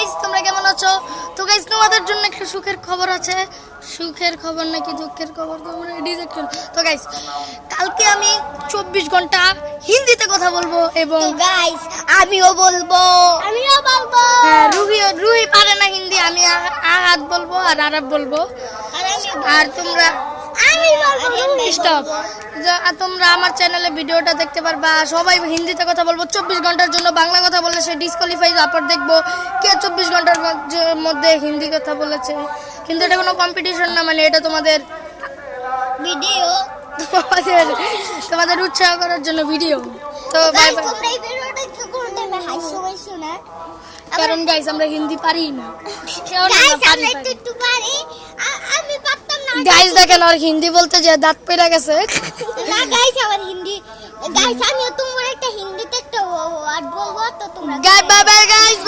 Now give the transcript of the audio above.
Guys তোমরা কেমন আছো? তো গাইস তোমাদের জন্য একটা সুখের খবর আছে। সুখের খবর নাকি দুঃখের খবর তোমরা ডিসাইড করো। তো গাইস কালকে আমি 24 ঘন্টা হিন্দিতে কথা বলবো এবং গাইস আমিও বলবো। হ্যাঁ, রুহি পারে না হিন্দি, আমি আহাত বলবো আর আরব বলবো। আর তোমরা স্টপ, তোমরা আমার চ্যানেলে ভিডিওটা দেখতে পারবা। সবাই হিন্দিতে কথা বলবো 24 ঘন্টার জন্য। বাংলা কথা বললে সে ডিসকোয়ালিফাই। তারপর দেখবো কে 24 ঘন্টার মধ্যে হিন্দি কথা বলেছে। কিন্তু এটা কোনো কম্পিটিশন না, মানে এটা তোমাদের ভিডিও, তোমাদের উৎসাহ করার জন্য ভিডিও। তো বাই বাই। তোমরা এই ভিডিওটা একটু কোন টাইমে হাসছো না? কারণ গাইস আমরা হিন্দি পারি না। গাইস আমরা একটু পারি। আমি পারতাম না। গাইস দেখেন আর হিন্দি বলতে যে দাঁত পেড়ে গেছে। না গাইস আমার হিন্দি, গাইস আমিও তোমার একটা হিন্দিতে একটা ওয়ার্ড বলবো তো তোমরা বাই বাই গাইস।